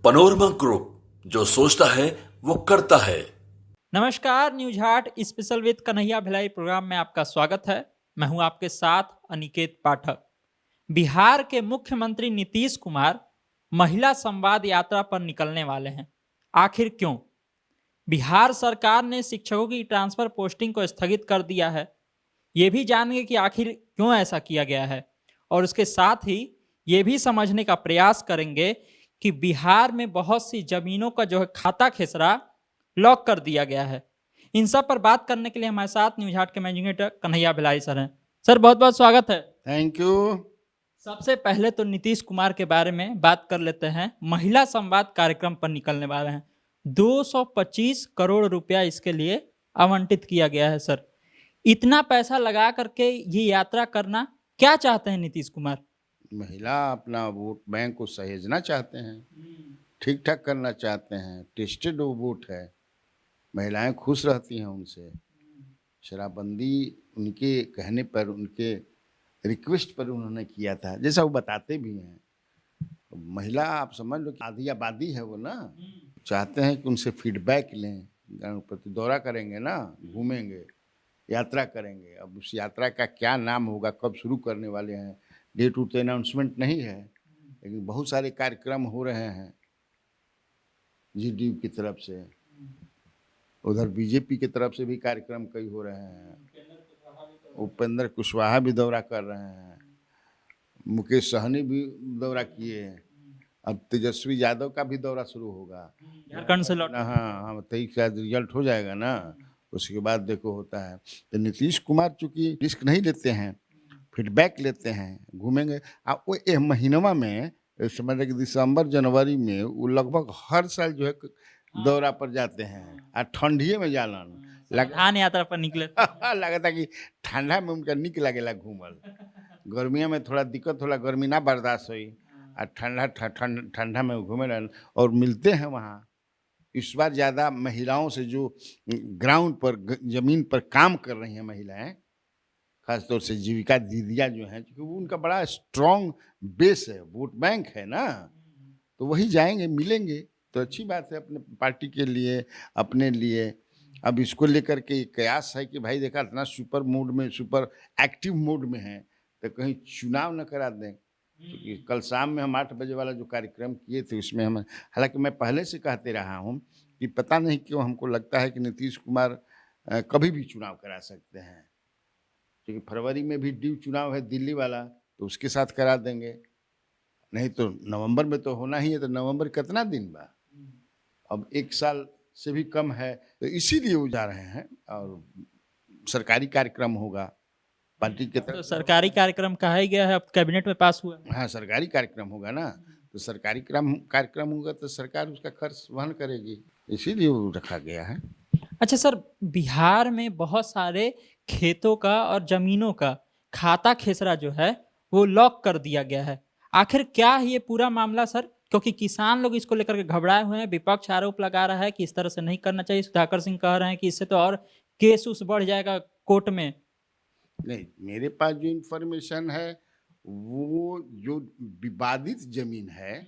Panorama group, जो सोचता है वो करता है। नमस्कार, news Haat special with Kanhaiya Bhilai program में आपका स्वागत है। मैं हूं आपके साथ अनिकेत पाठक। बिहार के मुख्यमंत्री नीतीश कुमार महिला संवाद यात्रा पर निकलने वाले हैं। आखिर क्यों? बिहार सरकार ने शिक्षकों की ट्रांसफर पोस्टिंग को स्थगित कर दिया है। ये भी जानेंगे कि आखिर क्यों ऐसा किया गया है, और उसके साथ ही ये भी समझने का प्रयास करेंगे कि बिहार में बहुत सी जमीनों का जो है खाता खेसरा लॉक कर दिया गया है। इन सब पर बात करने के लिए हमारे साथ न्यूज हाट के managing editor Kanhaiya Bhilai sir हैं। सर, बहुत बहुत स्वागत है। Thank you. सबसे पहले तो नीतीश कुमार के बारे में बात कर लेते हैं। महिला संवाद कार्यक्रम पर निकलने वाले हैं। 225 करोड़ रुपया इसके लिए आवंटित किया गया है। सर, इतना पैसा लगा करके ये यात्रा करना क्या चाहते हैं नीतीश कुमार? महिला अपना वोट बैंक को सहेजना चाहते हैं, ठीक ठाक करना चाहते हैं। टेस्टेड वो वोट है, महिलाएं खुश रहती हैं उनसे। शराबबंदी उनके कहने पर, उनके रिक्वेस्ट पर उन्होंने किया था, जैसा वो बताते भी हैं। महिला आप समझ लो कि आधी आबादी है वो ना, चाहते हैं कि उनसे फीडबैक लें। गणपति दौरा करेंगे ना, घूमेंगे, यात्रा करेंगे। अब उस यात्रा का क्या नाम होगा, कब शुरू करने वाले हैं, डेट टू अनाउंसमेंट नहीं है, लेकिन बहुत सारे कार्यक्रम हो रहे हैं जीडीयू की तरफ से। उधर बीजेपी की तरफ से भी कार्यक्रम कई हो रहे हैं। उपेंद्र कुशवाहा भी दौरा कर रहे हैं, मुकेश सहनी भी दौरा किए हैं। अब तेजस्वी यादव का भी दौरा शुरू होगा झारखंड से लौट। हाँ, 23 का रिजल्ट हो जाएगा ना, उसके बाद देखो होता है। तो नीतीश कुमार चूंकि रिस्क नहीं लेते हैं, फीडबैक लेते हैं, घूमेंगे। अब वो एक महीनवा में समझ कि दिसंबर जनवरी में वो लगभग हर साल जो है दौरा पर जाते हैं। और ठंडिये में जाना धान यात्रा पर निकले। लगता कि ठंडा में उनका निक लगेला घूमल। गर्मिया में थोड़ा दिक्कत होला, गर्मी ना बर्दाश्त हुई, और ठंडा में घूमे और मिलते हैं वहाँ। इस बार ज़्यादा महिलाओं से जो ग्राउंड पर जमीन पर काम कर रही हैं महिलाएं, खासतौर से जीविका दीदियाँ जो हैं, क्योंकि वो उनका बड़ा स्ट्रॉन्ग बेस है, वोट बैंक है ना, तो वही जाएंगे, मिलेंगे। तो अच्छी बात है अपने पार्टी के लिए, अपने लिए। अब इसको लेकर के कयास है कि भाई देखा इतना सुपर मूड में, सुपर एक्टिव मूड में है, तो कहीं चुनाव न करा दें। क्योंकि कल शाम में हम 8 बजे वाला जो कार्यक्रम किए थे उसमें हम, हालांकि मैं पहले से कहते रहा हूँ कि पता नहीं क्यों हमको लगता है कि नीतीश कुमार कभी भी चुनाव करा सकते हैं। क्योंकि फरवरी में भी ड्यू चुनाव है दिल्ली वाला, तो उसके साथ करा देंगे। नहीं तो नवंबर में तो होना ही है, तो नवंबर कितना दिन बा, अब 1 साल से भी कम है। तो इसीलिए वो जा रहे हैं, और सरकारी कार्यक्रम होगा पार्टी के तरफ। तो सरकारी कार्यक्रम कहा ही गया है, अब कैबिनेट में पास हुआ है। हाँ, सरकारी कार्यक्रम होगा ना, तो सरकारी कार्यक्रम होगा तो सरकार उसका खर्च वहन करेगी, इसीलिए वो रखा गया है। अच्छा सर, बिहार में बहुत सारे खेतों का और जमीनों का खाता खेसरा जो है वो लॉक कर दिया गया है। आखिर क्या है ये पूरा मामला सर? क्योंकि किसान लोग इसको लेकर के घबराए हुए हैं। विपक्ष आरोप लगा रहा है कि इस तरह से नहीं करना चाहिए। सुधाकर सिंह कह रहे हैं कि इससे तो और केस उस बढ़ जाएगा कोर्ट में। नहीं, मेरे पास जो इन्फॉर्मेशन है वो जो विवादित जमीन है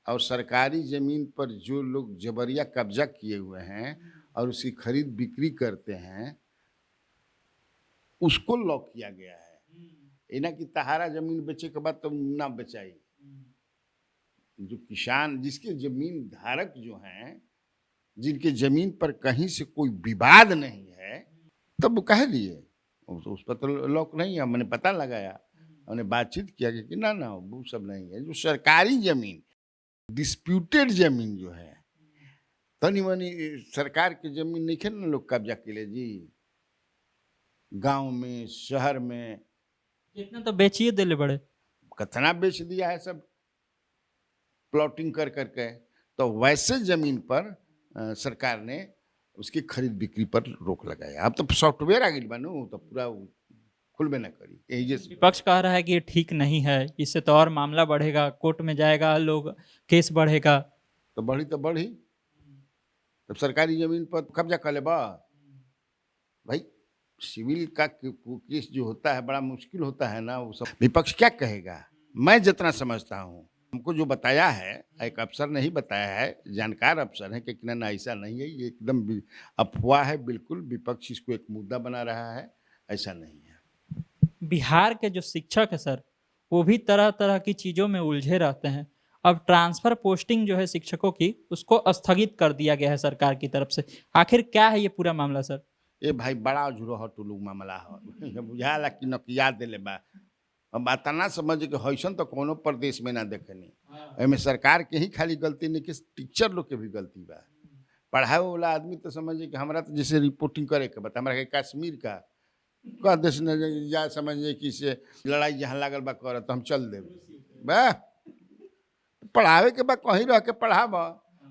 और सरकारी जमीन पर जो लोग जबरिया कब्जा किए हुए हैं और उसकी खरीद बिक्री करते हैं, उसको लॉक किया गया है। ये ना कि तहारा जमीन बेचे के बाद तो ना बेचाई। जो किसान, जिसके जमीन धारक जो हैं, जिनके जमीन पर कहीं से कोई विवाद नहीं है, तब वो कह लिए उस पर तो लॉक नहीं है। मैंने पता लगाया, हमने बातचीत किया कि ना ना वो सब नहीं है। जो सरकारी जमीन, डिस्प्यूटेड जमीन जो है, तनी मनी सरकार की जमीन नहीं है ना लोग कब्जा के लिए जी, गांव में, शहर में। इतना तो बेचिए दिले बड़े। कितना बेच दिया है सब प्लॉटिंग कर करके। तो वैसे जमीन पर सरकार ने उसकी खरीद बिक्री पर रोक लगाया। अब तो सॉफ्टवेयर आ गई बनू, तो पूरा खुलबे न करी। यही जैसे विपक्ष कह रहा है कि ये ठीक नहीं है, इससे तो और मामला बढ़ेगा, कोर्ट में जाएगा, लोग केस बढ़ेगा। तो बढ़ी तब सरकारी जमीन पर कब्जा कर ले बा भाई। सिविल का केस जो होता है बड़ा मुश्किल होता है ना, वो सब विपक्ष क्या कहेगा। मैं जितना समझता हूँ हमको जो बताया है, एक अफसर ने ही बताया है, जानकार अफसर है कि ना ऐसा नहीं है, ये एकदम अफवाह है, बिल्कुल विपक्ष इसको एक मुद्दा बना रहा है, ऐसा नहीं है। बिहार के जो शिक्षक है सर, वो भी तरह तरह की चीज़ों में उलझे रहते हैं। अब ट्रांसफर पोस्टिंग जो है शिक्षकों की, उसको स्थगित कर दिया गया है सरकार की तरफ से। आखिर क्या है ये पूरा मामला सर? ए भाई बड़ा जुड़ो हो टुलू मामला हो बुझाला कि नकिया दिले बा। अब बात ना समझ कि हैसन तो कोनो प्रदेश में ना देखनी, एमे सरकार के ही खाली गलती नहीं कि टीचर लोग के भी गलती बा। पढ़ाए वाला आदमी तो समझे कि हमरा तो जैसे रिपोर्टिंग करे के बता, हमरा के कश्मीर का कह देश ने या समझे कि से लड़ाई जहाँ लागल बा कर तो हम चल देब बा। पढ़ावे के बाद कहीं रह के पढ़ाब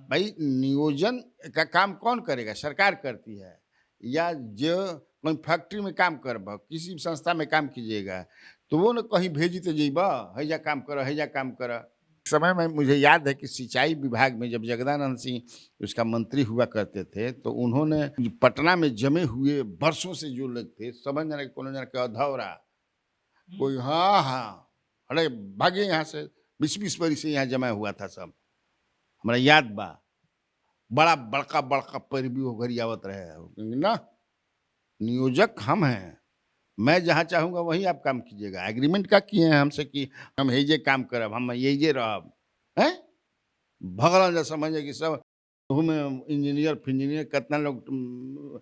भाई। नियोजन का काम कौन करेगा? सरकार करती है। या जो कोई फैक्ट्री में काम करब, किसी संस्था में काम कीजिएगा तो वो न कहीं भेजी तो जेब, हैजा काम कर हैजा काम कर। समय में मुझे याद है कि सिंचाई विभाग में जब जगदानंद सिंह उसका मंत्री हुआ करते थे तो उन्होंने पटना में जमे हुए वर्षों से जो लोग थे, समझ जना कोनो जना के अधौरा कोई, हाँ अरे भागे यहाँ से, 20-20 बरी से यहाँ जमा हुआ था सब, हमारा याद बा। बड़ा बड़का बड़का पैरवी हो घरी आवत रहे ना। नियोजक हम हैं, मैं जहाँ चाहूँगा वहीं आप काम कीजिएगा। एग्रीमेंट का किए हैं हमसे कि हम ये काम करब, हम ये रहब, हैं भगवान जा समझे कि सब में इंजीनियर फिंजीनियर कितना लोग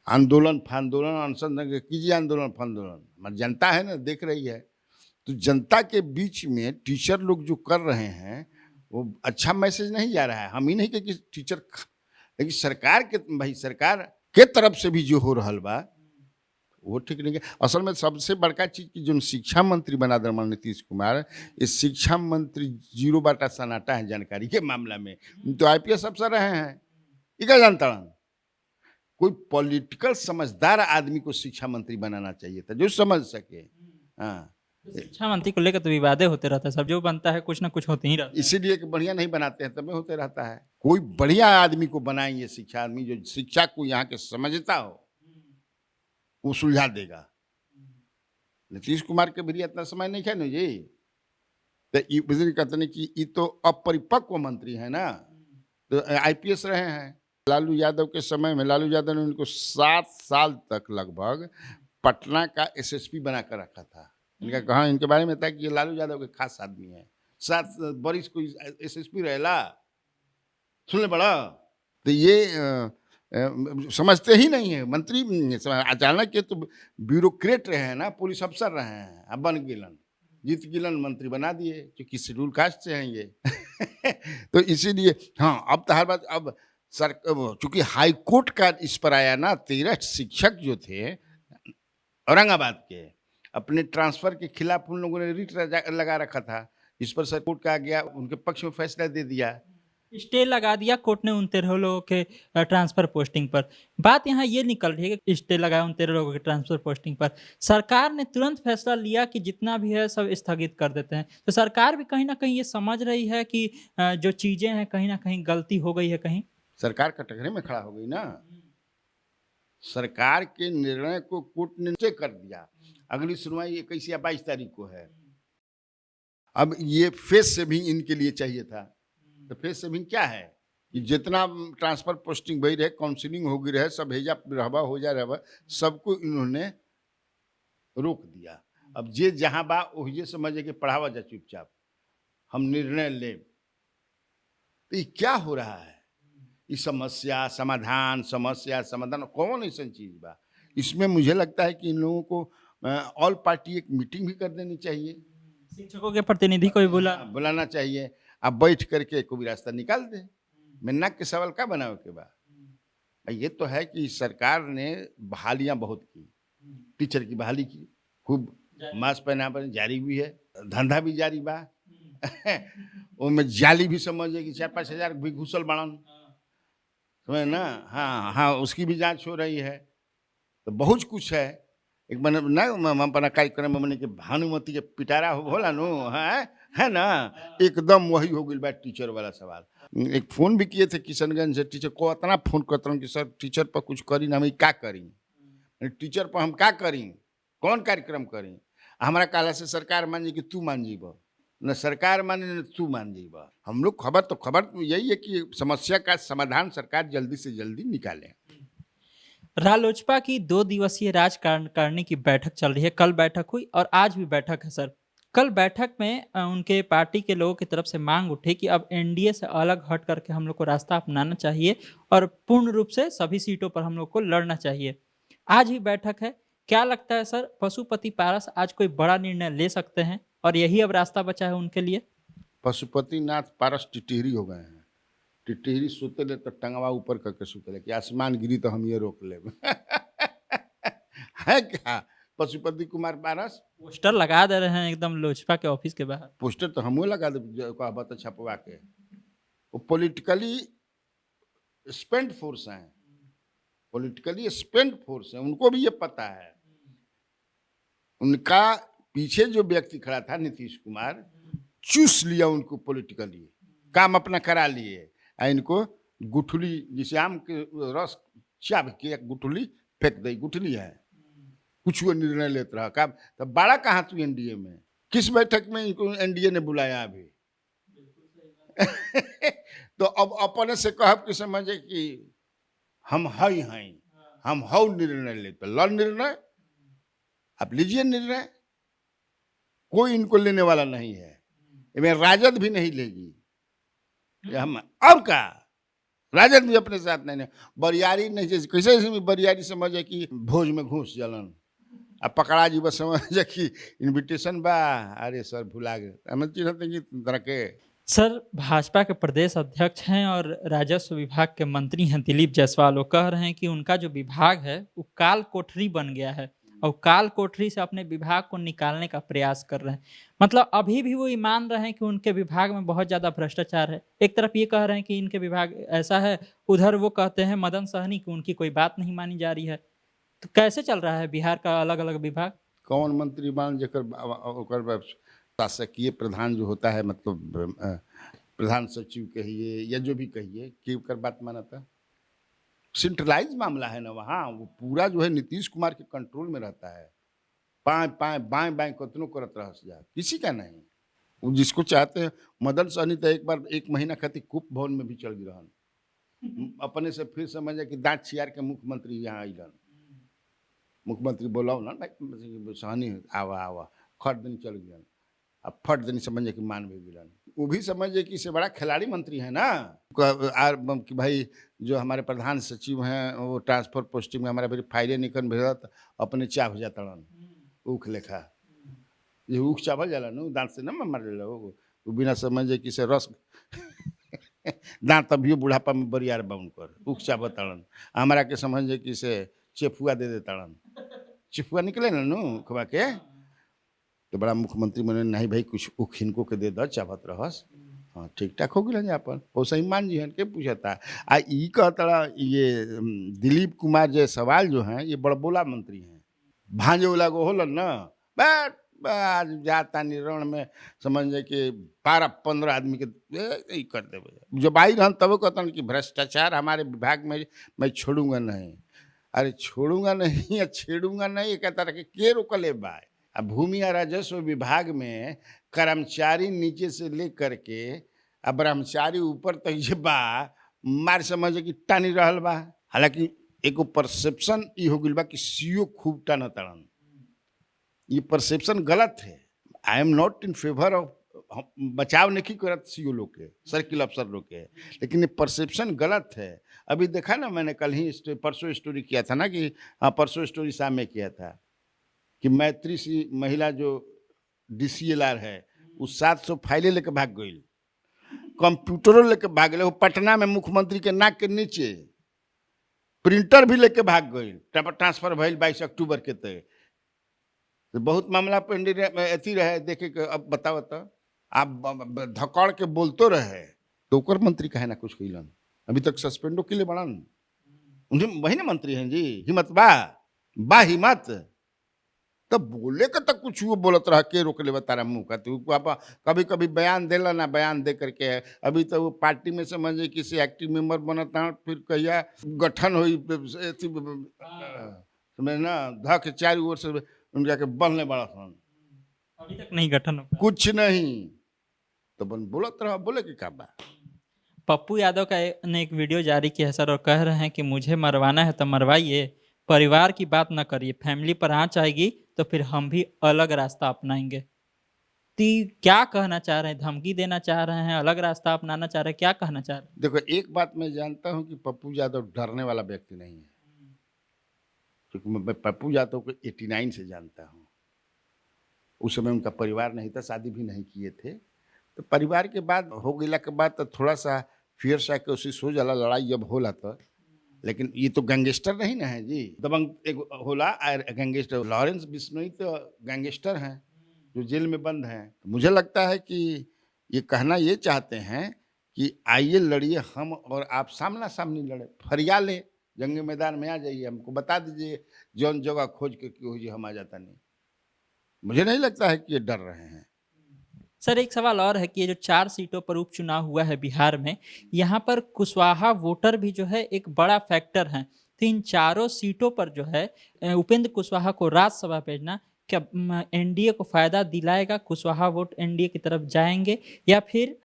आंदोलन फांदोलन अनशन कीजिए, आंदोलन फांदोलन। हमारी जनता है ना, देख रही है। तो जनता के बीच में टीचर लोग जो कर रहे हैं वो अच्छा मैसेज नहीं जा रहा है। हम ही नहीं कि टीचर, लेकिन सरकार के भाई सरकार के तरफ से भी जो हो रहा बा वो ठीक नहीं है। असल में सबसे बड़का चीज की जो शिक्षा मंत्री बना दरमान नीतीश कुमार, इस शिक्षा मंत्री जीरो बाटा सन्नाटा है जानकारी के मामला में। तो IPS अफसर रहे हैं, ये क्या जानता हूँ। कोई पॉलिटिकल समझदार आदमी को शिक्षा मंत्री बनाना चाहिए था जो समझ सके। हाँ, शिक्षा मंत्री को लेकर तो विवादे होते रहता है, सब जो बनता है कुछ ना कुछ होते ही रहता है। इसीलिए कि बढ़िया नहीं बनाते हैं तब होते रहता है। कोई बढ़िया आदमी को बनाएंगे शिक्षा आदमी, जो शिक्षा को यहाँ के समझता हो, वो सुलझा देगा। नीतीश कुमार के भी इतना समय नहीं है ना जी, तो कहते नहीं कि ये तो अपरिपक्व मंत्री है ना, तो IPS रहे हैं। लालू यादव के समय में लालू यादव ने उनको 7 साल तक लगभग पटना का SSP बना कर रखा था। इनका कहा इनके बारे में था कि ये लालू यादव के खास आदमी है। 7 बरिस को SSP रहेला, सुन ले बड़ा। तो ये समझते ही नहीं है मंत्री। अचानक के तो ब्यूरोक्रेट रहे हैं ना, पुलिस अफसर रहे हैं, अब बन गिलन, जीत गिलन मंत्री बना दिए क्योंकि शेड्यूल कास्ट से हैं ये। तो इसीलिए हाँ, अब तो हर बात अब सर चूंकि हाई कोर्ट का इस पर आया ना, 13 शिक्षक जो थे औरंगाबाद के, अपने ट्रांसफर के खिलाफ उन लोगों ने रिट लगा रखा था। इस पर सर कोर्ट का गया, उनके पक्ष में फैसला दे दिया, स्टे लगा दिया कोर्ट ने उन 13 लोगों के ट्रांसफर पोस्टिंग पर। बात यहाँ ये निकल रही है कि स्टे लगाया उन 13 लोगों के ट्रांसफर पोस्टिंग पर। सरकार ने तुरंत फैसला लिया कि जितना भी है सब स्थगित कर देते हैं। तो सरकार भी कहीं ना कहीं ये समझ रही है कि जो चीजें हैं कहीं ना कहीं गलती हो गई है। कहीं सरकार कटघरे में खड़ा हो गई ना। सरकार के निर्णय को कोर्ट ने नीचे कर दिया। अगली सुनवाई 21 या 22 तारीख को है। अब ये फेस सेविंग इनके लिए चाहिए था। तो फेस सेविंग क्या है कि जितना ट्रांसफर पोस्टिंग भई रहे, काउंसिलिंग हो गई रहे, सब भेजा रहबा हो जा रहा, सबको इन्होंने रोक दिया। अब जे जहाँ बा वही समझे कि पढ़ावा जा चुपचाप, हम निर्णय ले। तो ये क्या हो रहा है? इस समस्या समाधान कौन ऐसा चीज बा? इसमें मुझे लगता है कि इन लोगों को ऑल पार्टी एक मीटिंग भी कर देनी चाहिए। शिक्षकों के प्रतिनिधि को भी बुलाना चाहिए। अब बैठ करके कोई रास्ता निकाल दे। मिन्ना के सवाल का बनाओ के बाद ये तो है कि सरकार ने बहालियां बहुत की, टीचर की बहाली की, खूब मास्क पहना पर जारी भी है, धंधा भी जारी बा। उनमें जाली भी समझे कि 4-5 हजार भी घुसल बाड़न, समझ ना। हाँ हाँ, उसकी भी जांच हो रही है। तो बहुत कुछ है। एक बन ना अपना कार्यक्रम में के भानुमती के पिटारा होला नो है ना, एकदम वही हो गई बात टीचर वाला सवाल। एक फोन भी किए थे किशनगंज से, टीचर को इतना फोन करता हूँ कि सर टीचर पर कुछ करी ना, हम क्या करी, टीचर पर हम क्या करी, कौन कार्यक्रम करी। हमारा काला से सरकार मान जी कि तू मान जीब, न सरकार माने न तू मान जाइबा। हम लोग खबर तो यही है कि समस्या का समाधान सरकार जल्दी से जल्दी निकाले। रालोचपा की 2 दिवसीय राजकारणकारिणी की बैठक चल रही है। कल बैठक हुई और आज भी बैठक है सर। कल बैठक में उनके पार्टी के लोगों की तरफ से मांग उठी कि अब एनडीए से अलग हट करके हम लोग को रास्ता अपनाना चाहिए और पूर्ण रूप से सभी सीटों पर हम लोग को लड़ना चाहिए। आज ही बैठक है। क्या लगता है सर, पशुपति पारस आज कोई बड़ा निर्णय ले सकते हैं और यही अब रास्ता बचा है उनके लिए? पशुपतिनाथ पारस टिटहरी हो गए हैं। टिटहरी सुतले तो टंगवा ऊपर करके सुतले कि आसमान गिरी तो हम ये रोक ले है क्या पशुपति कुमार पारस? पोस्टर लगा दे रहे हैं एकदम लोजपा के ऑफिस के बाहर। पोस्टर तो हमू लगा दे कहबा तो छपवा के। वो पॉलिटिकली स्पेंट फोर्स हैं, पॉलिटिकली स्पेंट फोर्स है, उनको भी ये पता है। उनका पीछे जो व्यक्ति खड़ा था नीतीश कुमार, चूस लिया उनको पॉलिटिकली, काम अपना करा लिए। इनको गुठली जिसे आम के रस चाब के गुठली फेंक दे, गुठली है, कुछ वो निर्णय लेते रहा। काम तो बड़ा कहाँ तू एनडीए में? किस बैठक में इनको एनडीए ने बुलाया अभी? तो अब अपने से कहब कि समझे कि हम हैं, हम हौ निर्णय लेते, ल निर्णय आप लीजिए निर्णय, कोई इनको लेने वाला नहीं है। इनमें राजद भी नहीं लेगी। हम अब का राजद भी अपने साथ नहीं, बरियारी नहीं, जैसे कैसे बरियारी समझे कि भोज में घूस जलन अब पकड़ा जी बस समझे कि इनविटेशन बा, अरे सर भुला गए हम चिन्हते कि तरह के। सर, भाजपा के प्रदेश अध्यक्ष हैं और राजस्व विभाग के मंत्री हैं दिलीप जायसवाल। वो कह रहे हैं कि उनका जो विभाग है वो काल कोठरी बन गया है और काल कोठरी से अपने विभाग को निकालने का प्रयास कर रहे हैं। मतलब अभी भी वो ये मान रहे हैं कि उनके विभाग में बहुत ज़्यादा भ्रष्टाचार है। एक तरफ ये कह रहे हैं कि इनके विभाग ऐसा है, उधर वो कहते हैं मदन सहनी की उनकी कोई बात नहीं मानी जा रही है। तो कैसे चल रहा है बिहार का अलग अलग विभाग? कौन मंत्री मान जेकर शासकीय प्रधान जो होता है, मतलब प्रधान सचिव कहिए या जो भी कहिए, कि ओकर बात माना था। सेंट्रलाइज मामला है ना वहाँ, वो पूरा जो है नीतीश कुमार के कंट्रोल में रहता है। बाएं बाएं कतनों करत रह जा, किसी का नहीं। वो जिसको चाहते हैं, मदन सहनी तो एक बार 1 महीना खातिर कुप भवन में भी चल गई रहन, अपने से फिर समझे कि दांत छियार के मुख्यमंत्री यहाँ अलन। मुख्यमंत्री बोलाओ ना भाई सहनी आवा आवा, खट दिन चल गया, अब फट दिन समझे कि मान भी गिलन। वो भी समझे कि इससे बड़ा खिलाड़ी मंत्री है ना कि भाई जो हमारे प्रधान सचिव हैं वो ट्रांसफर पोस्टिंग में हमारा फिर फाइलें निकल भेजा तो अपने चाभ जाता ऊख लेखा, ये ऊख चावल जाला न दांत से न मार ले वो बिना समझे कि से रस दांत अभी बुढ़ापा में बरियार बाउन कर ऊख चाव तड़न, हमारा के समझे कि से चेफुआ दे दे तड़न, चेफुआ निकले ना नू खबा के। तो बड़ा मुख्यमंत्री मैंने नहीं भाई कुछ ऊख इनको के दे द चावत रहस, हाँ ठीक ठाक हो गया अपन वैसे ही मान जी हन के पूछता। आ ई कहता ये दिलीप कुमार जो सवाल जो हैं ये बड़बोला मंत्री हैं, भांजे वाला को होलन न बैठ आज जाता निरण में समझे कि 12-15 आदमी के कर दे। जब आई रहन तब कहता कि भ्रष्टाचार हमारे विभाग में मैं छोड़ूंगा नहीं। अरे छोड़ूंगा नहीं या छेड़ूंगा नहीं, कहता रहा कि के रोकले बा। अब भूमि और राजस्व विभाग में कर्मचारी नीचे से ले करके अब ब्रह्मचारी ऊपर तक ये बा मार समझे कि टानी रहल बा। हालांकि एगो परसेप्शन ये हो गई बा कि सीओ खूब टाना तड़न, ये परसेप्शन गलत है। I am not in favour of बचाव नहीं करत सीओ लोग के, सर्किल अफसर लोग के, लेकिन ये परसेप्शन गलत है। अभी देखा ना मैंने कल ही परसों स्टोरी किया था ना कि हाँ परसों स्टोरी शाम में किया था कि मैत्री सी महिला जो DCLR है वो 700 फाइलें लेकर भाग गई, कंप्यूटरों लेकर भाग गए। वो पटना में मुख्यमंत्री के नाक के नीचे प्रिंटर भी लेके भाग गई, ट्रांसफर भइल 22 अक्टूबर के तय। तो बहुत मामला पेंडिंग अथी रहे देखे के। अब बताओ तो आप धकड़ के बोलते रहे तो ओकर मंत्री कहे ना कुछ कैलन, अभी तक सस्पेंडो के लिए बढ़न उन्हें वही ना मंत्री हैं जी। हिम्मत बा हिम्मत तो बोले का तक कुछ वो बोलत रहा के रोक ले तारा मुँह का। तो कभी कभी बयान देला ना, बयान दे करके अभी तो वो पार्टी में समझे किसी एक्टिव मेंबर बनता, फिर कहिया गठन हुई ना ध के 4 ओर से उनका के बनने बड़ा सन, अभी तक नहीं गठन हो, कुछ नहीं तो बन बोलत रहा, बोले कि का बा। पप्पू यादव ने एक वीडियो जारी किया है सर, और कह रहे हैं कि मुझे मरवाना है तो मरवाइए, परिवार की बात ना करिए, फैमिली पर आँच आएगी तो फिर हम भी अलग रास्ता अपनाएंगे। तो क्या कहना चाह रहे हैं? धमकी देना चाह रहे हैं, अलग रास्ता अपनाना चाह रहे हैं, क्या कहना चाह रहे हैं? देखो, एक बात मैं जानता हूँ कि पप्पू यादव डरने वाला व्यक्ति नहीं है, क्योंकि मैं पप्पू यादव को 89 से जानता हूँ। उस समय उनका परिवार नहीं था, शादी भी नहीं किए थे। तो परिवार के बाद हो गया के बाद तो थोड़ा सा फियर साइकोसिस हो जाला, लड़ाई जब होला तो। लेकिन ये तो गैंगस्टर नहीं ना है जी। दबंग एक होला और गैंगस्टर, लॉरेंस बिश्नोई तो गैंगस्टर हैं जो जेल में बंद हैं। तो मुझे लगता है कि ये कहना ये चाहते हैं कि आइए लड़िए, हम और आप सामना सामनी लड़े, फरिया ले, जंग मैदान में आ जाइए, हमको बता दीजिए जौन जगह खोज के क्यों जी हम आ जाता नहीं। मुझे नहीं लगता है कि ये डर रहे हैं। सर एक सवाल और है कि ये जो 4 सीटों पर उपचुनाव हुआ है बिहार में, यहाँ पर कुशवाहा वोटर भी जो है एक बड़ा फैक्टर है। तो इन चारों सीटों पर जो है उपेंद्र कुशवाहा को राज्यसभा भेजना क्या एनडीए को फायदा दिलाएगा? कुशवाहा वोट एनडीए की तरफ जाएंगे या फिर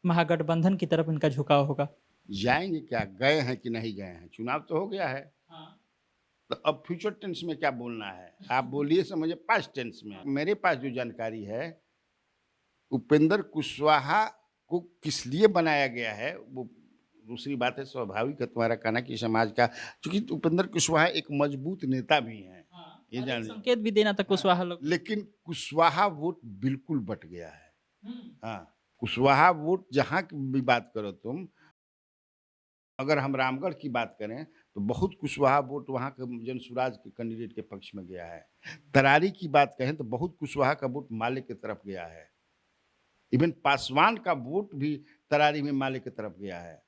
महागठबंधन की तरफ इनका झुकाव होगा? जाएंगे क्या, गए हैं कि नहीं गए हैं? चुनाव तो हो गया है। तो अब फ्यूचर टेंस में क्या बोलना है? आप बोलिए समझे पास्ट टेंस में। मेरे पास जो जानकारी है, उपेंद्र कुशवाहा को किस लिए बनाया गया है वो दूसरी बात है। स्वाभाविक है तुम्हारा कहना कि समाज का, क्योंकि उपेंद्र कुशवाहा एक मजबूत नेता भी हैं, ये और एक जान संकेत भी देना था कुशवाहा लोग। लेकिन कुशवाहा वोट बिल्कुल बट गया है। हाँ, कुशवाहा वोट जहाँ की भी बात करो तुम, अगर हम रामगढ़ की बात करें तो बहुत कुशवाहा वोट वहाँ के जनसुराज के कैंडिडेट के पक्ष में गया है। तरारी की बात कहें तो बहुत कुशवाहा का वोट माले की तरफ गया है। इवन पासवान का वोट भी तरारी में माले की तरफ गया है।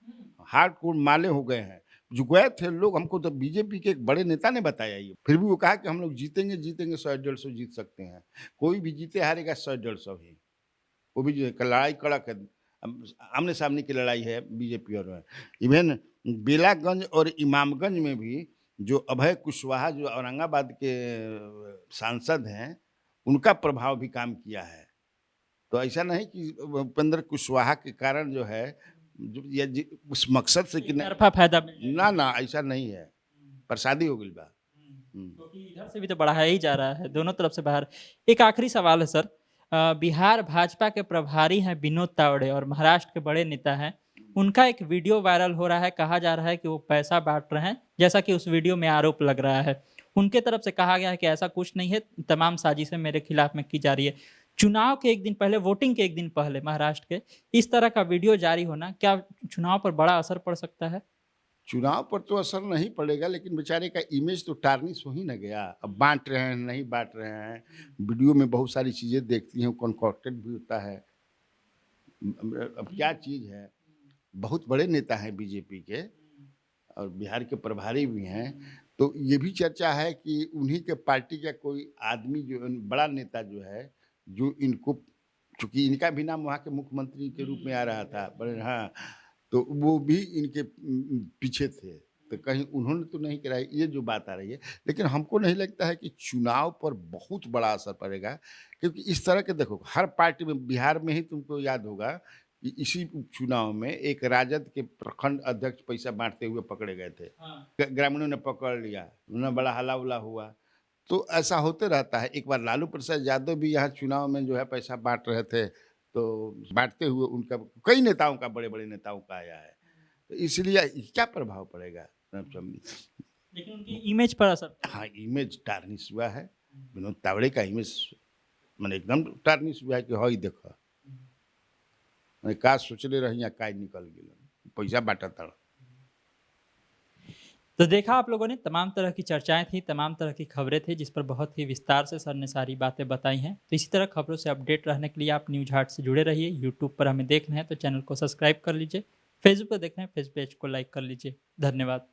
हार्डकोर माले हो गए हैं जो गए थे लोग। हमको तो बीजेपी के एक बड़े नेता ने बताया ये, फिर भी वो कहा कि हम लोग जीतेंगे 100-150 जीत सकते हैं। कोई भी जीते हारेगा 100-150 ही, वो भी जो लड़ाई कड़क है, आमने सामने की लड़ाई है बीजेपी और इवन बेलागंज और इमामगंज में भी जो अभय कुशवाहा जो औरंगाबाद के सांसद हैं, उनका प्रभाव भी काम किया है। तो ऐसा नहीं कि उपेंद्र कुशवाहा के कारण जो है उस मकसद से कि तरफा फायदा मिल ना ना ऐसा नहीं है, प्रसादी हो गई बा। क्योंकि इधर से भी तो बढ़ाया ही जा रहा है, दोनों तरफ से बाहर। एक आखिरी सवाल है सर, बिहार भाजपा के प्रभारी हैं विनोद तावड़े और महाराष्ट्र के बड़े नेता हैं, उनका एक वीडियो वायरल हो रहा है, कहा जा रहा है कि वो पैसा बांट रहे हैं, जैसा कि उस वीडियो में आरोप लग रहा है। उनके तरफ से कहा गया है कि ऐसा कुछ नहीं है, तमाम साजिशें मेरे खिलाफ में की जा रही है। चुनाव के एक दिन पहले, वोटिंग के एक दिन पहले महाराष्ट्र के इस तरह का वीडियो जारी होना क्या चुनाव पर बड़ा असर पड़ सकता है? चुनाव पर तो असर नहीं पड़ेगा, लेकिन बेचारे का इमेज तो टार्निश हो ही न गया। अब बांट रहे हैं, नहीं बांट रहे हैं, वीडियो में बहुत सारी चीज़ें देखती हैं, कॉन्कॉक्टेड भी होता है। अब क्या चीज़ है, बहुत बड़े नेता हैं बीजेपी के और बिहार के प्रभारी भी हैं। तो ये भी चर्चा है कि उन्हीं के पार्टी का कोई आदमी जो बड़ा नेता जो है, जो इनको, चूँकि इनका भी नाम वहाँ के मुख्यमंत्री के रूप में आ रहा था, बड़े हाँ, तो वो भी इनके पीछे थे। तो कहीं उन्होंने तो नहीं कराई, ये जो बात आ रही है। लेकिन हमको नहीं लगता है कि चुनाव पर बहुत बड़ा असर पड़ेगा, क्योंकि इस तरह के देखो हर पार्टी में, बिहार में ही तुमको याद होगा कि इसी उपचुनाव में एक राजद के प्रखंड अध्यक्ष पैसा बांटते हुए पकड़े गए थे। ग्रामीणों ने पकड़ लिया, उन्हें बड़ा हल्ला उल्ला हुआ। तो ऐसा होते रहता है। एक बार लालू प्रसाद यादव भी यहाँ चुनाव में जो है पैसा बांट रहे थे, तो बांटते हुए उनका कई नेताओं का, बड़े बड़े नेताओं का आया है। तो इसलिए क्या प्रभाव पड़ेगा? लेकिन उनकी इमेज पर असर। हाँ, इमेज टार्निश हुआ है। विनोद तावड़े का इमेज मैंने एकदम टार्निश हुआ है कि हाँ देखा मैंने का सोचले रही, का निकल गया पैसा बांटा था। तो देखा आप लोगों ने, तमाम तरह की चर्चाएं थी, तमाम तरह की खबरें थी, जिस पर बहुत ही विस्तार से सर ने सारी बातें बताई हैं। तो इसी तरह खबरों से अपडेट रहने के लिए आप न्यूज़ हाट से जुड़े रहिए। यूट्यूब पर हमें देख रहे हैं तो चैनल को सब्सक्राइब कर लीजिए, फेसबुक पर देख रहे हैं फेस पेज को लाइक कर लीजिए। धन्यवाद।